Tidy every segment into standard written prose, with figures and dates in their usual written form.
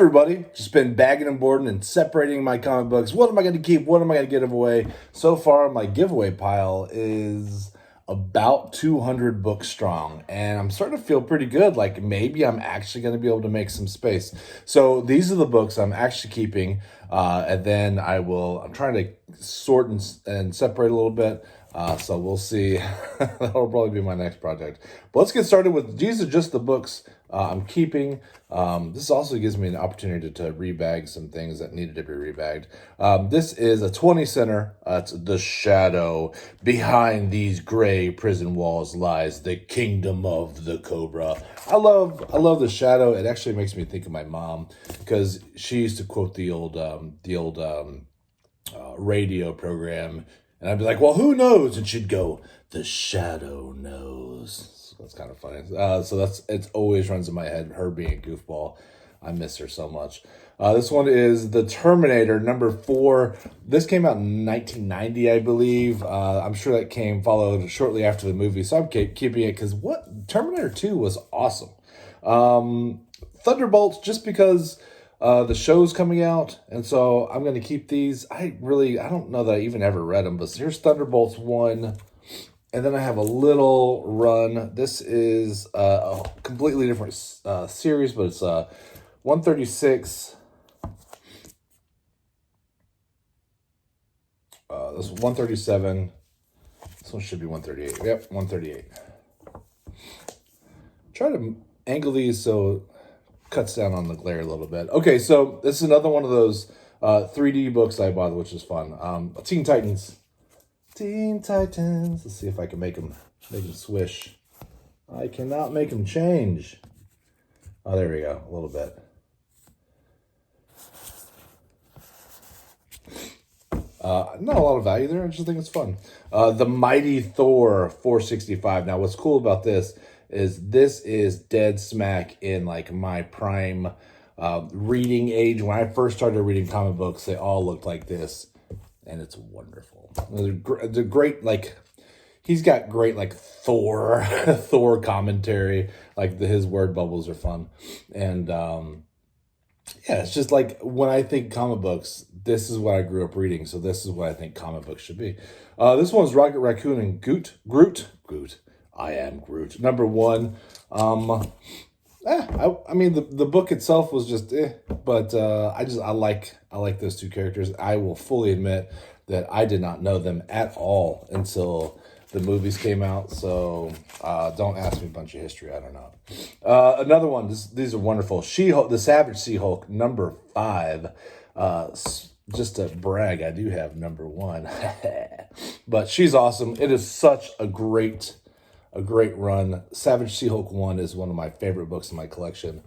everybody, just been bagging and boarding and separating my comic books. What am I going to keep? What am I going to give away? So far, my giveaway pile is about 200 books strong, and I'm starting to feel pretty good. Like maybe I'm actually going to be able to make some space. So these are the books I'm actually keeping, and then I'm trying to sort and separate a little bit. So we'll see. That'll probably be my next project. But let's get started with, these are just the books I'm keeping. This also gives me an opportunity to rebag some things that needed to be rebagged. This is a 20 center. It's The Shadow. Behind these gray prison walls lies the kingdom of the Cobra. I love The Shadow. It actually makes me think of my mom, because she used to quote the old radio program. And I'd be like, well, who knows? And she'd go, the shadow knows. So that's kind of funny. It always runs in my head, her being a goofball. I miss her so much. This one is The Terminator, number 4. This came out in 1990, I believe. I'm sure that followed shortly after the movie. So I'm keeping it because Terminator 2 was awesome. Thunderbolts, just because the show's coming out, and so I'm going to keep these. I don't know that I even ever read them, but here's Thunderbolts 1, and then I have a little run. This is a completely different series, but it's 136. This is 137. This one should be 138. Yep, 138. Try to angle these so cuts down on the glare a little bit. Okay, so this is another one of those 3D books I bought, which is fun. Teen Titans. Let's see if I can make them swish. I cannot make them change. Oh, there we go. A little bit. Not a lot of value there. I just think it's fun. The Mighty Thor 465. Now, what's cool about this is dead smack in like my prime reading age. When I first started reading comic books, they all looked like this, and it's wonderful. They're great. Like, he's got great like Thor commentary. Like his word bubbles are fun, and yeah, it's just like when I think comic books, this is what I grew up reading, so this is what I think comic books should be. This one's Rocket Raccoon and Groot. I am Groot. Number 1. I mean the book itself was just but I like those two characters. I will fully admit that I did not know them at all until the movies came out. So don't ask me a bunch of history. I don't know. Another one. These are wonderful. She-Hulk, the Savage She-Hulk, number 5. Just to brag, I do have number 1, but she's awesome. It is such a great run. Savage She-Hulk 1 is one of my favorite books in my collection,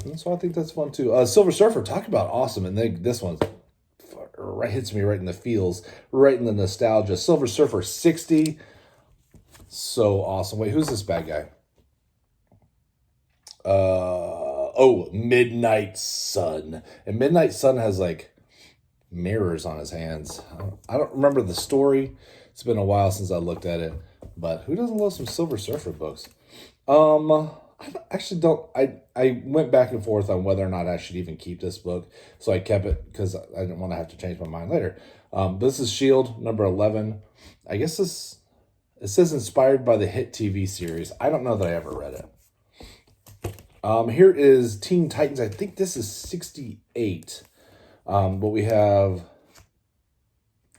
and so I think that's fun too. Silver Surfer, talk about awesome, and then this one hits me right in the feels, right in the nostalgia. Silver Surfer 60, so awesome. Wait, who's this bad guy? Midnight Sun, and Midnight Sun has like mirrors on his hands. I don't remember the story. It's been a while since I looked at it. But who doesn't love some Silver Surfer books? I went back and forth on whether or not I should even keep this book. So I kept it because I didn't want to have to change my mind later. This is S.H.I.E.L.D. number 11. I guess it says inspired by the hit TV series. I don't know that I ever read it. Here is Teen Titans. I think this is 68. But we have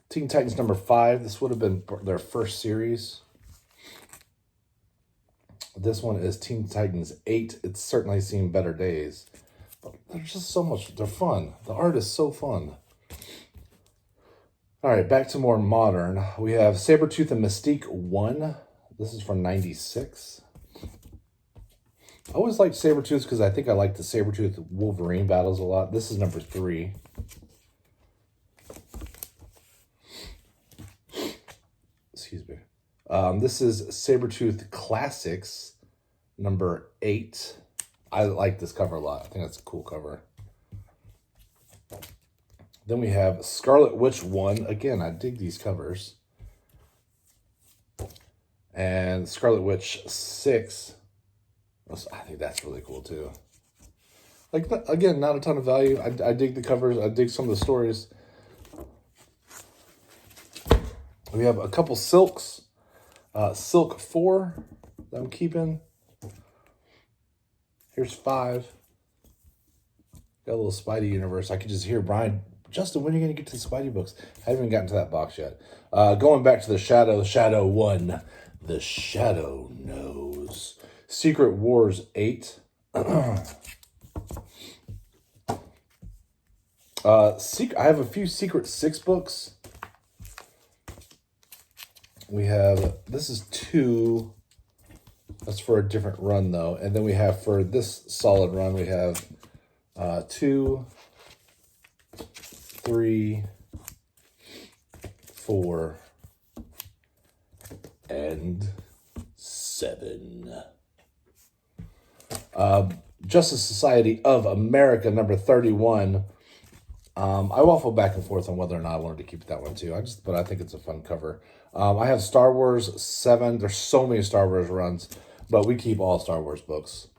Teen Titans number 5. This would have been their first series. This one is Teen Titans 8. It's certainly seen better days. But there's just so much. They're fun. The art is so fun. All right, back to more modern. We have Sabretooth and Mystique 1. This is from 96. I always liked Sabretooth because I think I like the Sabretooth Wolverine battles a lot. This is number 3. Excuse me. This is Sabretooth Classics, number 8. I like this cover a lot. I think that's a cool cover. Then we have Scarlet Witch 1. Again, I dig these covers. And Scarlet Witch 6. I think that's really cool too. Like, again, not a ton of value. I dig the covers. I dig some of the stories. We have a couple Silks. Silk 4 that I'm keeping. Here's 5. Got a little Spidey universe. I could just hear Brian, Justin, when are you going to get to the Spidey books? I haven't even gotten to that box yet. Going back to the Shadow 1. The Shadow Knows. Secret Wars 8. I have a few Secret 6 books. We have, this is 2. That's for a different run, though. And then we have, for this solid run, we have 2, 3, 4, and 7. Justice Society of America, number 31. I waffle back and forth on whether or not I wanted to keep that one too. But I think it's a fun cover. I have Star Wars 7. There's so many Star Wars runs, but we keep all Star Wars books.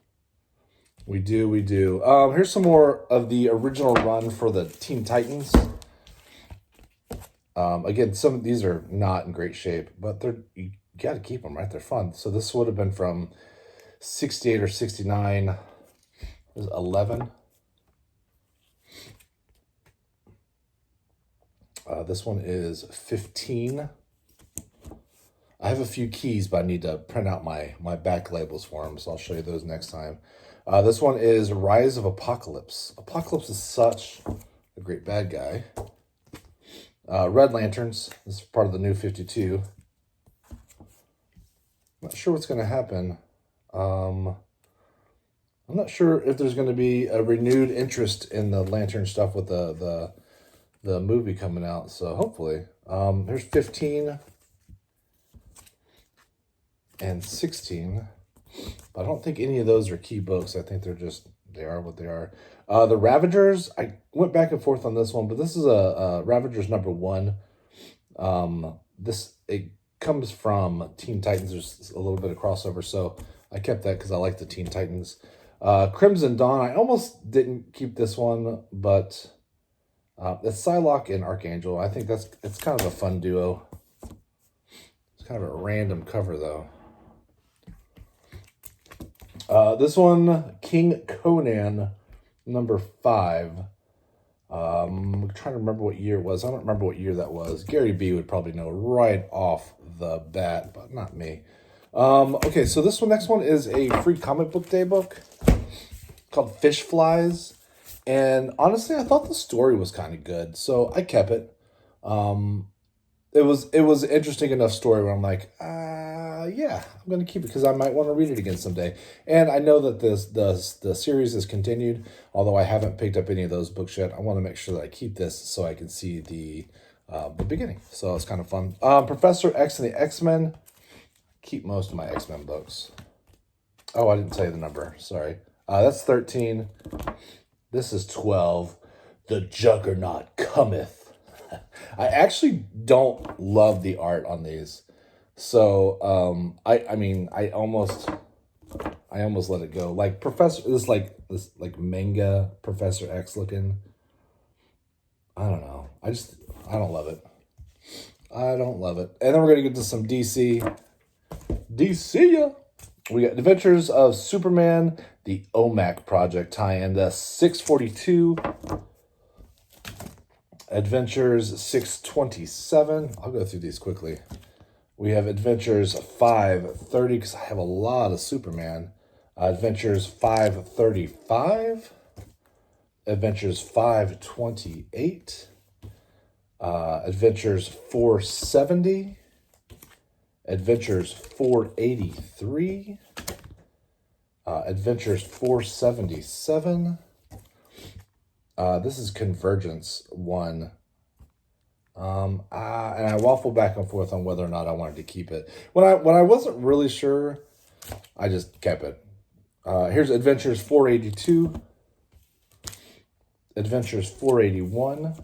We do. Here's some more of the original run for the Teen Titans. Again, some of these are not in great shape, but you got to keep them, right? They're fun. So this would have been from 68 or 69. There's 11. This one is 15. I have a few keys, but I need to print out my back labels for them, so I'll show you those next time. This one is Rise of Apocalypse. Apocalypse is such a great bad guy. Red Lanterns. This is part of the new 52. Not sure what's going to happen. I'm not sure if there's going to be a renewed interest in the Lantern stuff with the movie coming out, so hopefully. Here's 15 and 16, but I don't think any of those are key books. I think they are what they are. The Ravagers, I went back and forth on this one, but this is a Ravagers number 1. It comes from Teen Titans. There's a little bit of crossover, so I kept that because I like the Teen Titans. Crimson Dawn, I almost didn't keep this one, but it's Psylocke and Archangel. I think it's kind of a fun duo. It's kind of a random cover, though. This one, King Conan, number 5. I'm trying to remember what year it was. I don't remember what year that was. Gary B would probably know right off the bat, but not me. Okay, so next one is a free comic book day book called Fish Flies. And honestly, I thought the story was kind of good, so I kept it. It was an interesting enough story where I'm like, yeah, I'm gonna keep it because I might want to read it again someday. And I know that the series is continued, although I haven't picked up any of those books yet. I want to make sure that I keep this so I can see the beginning. So it's kind of fun. Professor X and the X-Men. Keep most of my X-Men books. Oh, I didn't tell you the number. Sorry. That's 13. This is 12. The Juggernaut cometh. I actually don't love the art on these. So, I almost let it go. Like this manga Professor X looking. I don't know. I don't love it. I don't love it. And then we're going to get to some DC. DC, we got Adventures of Superman, the OMAC Project tie-in, the 642, Adventures 627. I'll go through these quickly. We have Adventures 530, because I have a lot of Superman. Adventures 535, Adventures 528, Adventures 470, Adventures 483, Adventures 477. This is Convergence 1. And I waffled back and forth on whether or not I wanted to keep it. When I wasn't really sure, I just kept it. Here's Adventures 482, Adventures 481.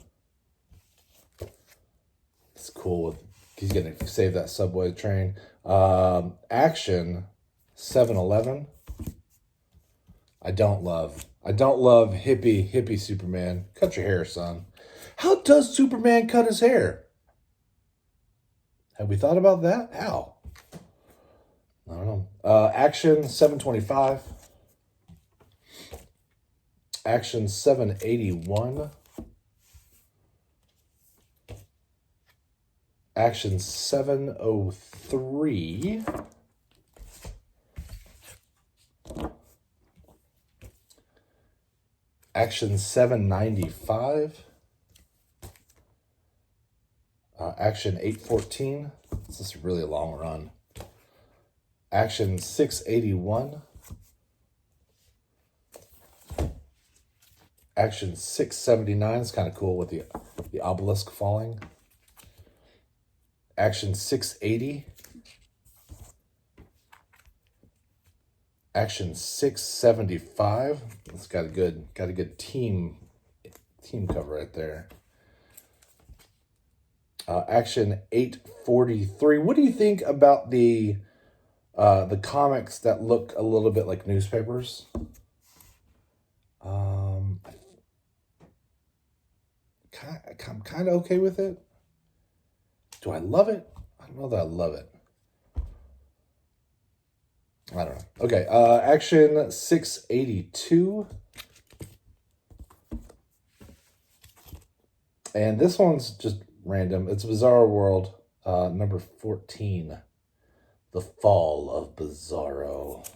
It's cool. He's going to save that subway train. Action 711. I don't love hippie Superman. Cut your hair, son. How does Superman cut his hair? Have we thought about that? How? I don't know. Action 725. Action 781. Action 703. Action 795. Action 814. This is a really long run. Action 681. Action 679 is kind of cool with the obelisk falling. Action 680. Action 675. It's got a good team cover right there. Action 843. What do you think about the comics that look a little bit like newspapers? I'm kind of okay with it. Do I love it? I don't know that I love it. I don't know. Okay, Action 682. And this one's just random. It's Bizarro World, number 14. The Fall of Bizarro.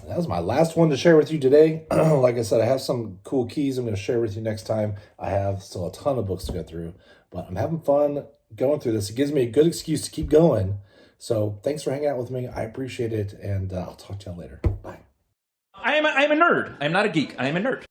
That was my last one to share with you today. Like I said, I have some cool keys I'm going to share with you next time. I have still a ton of books to go through, but I'm having fun going through this. It gives me a good excuse to keep going. So thanks for hanging out with me. I appreciate it, and I'll talk to you later. Bye. I am a nerd. I am not a geek. I am a nerd.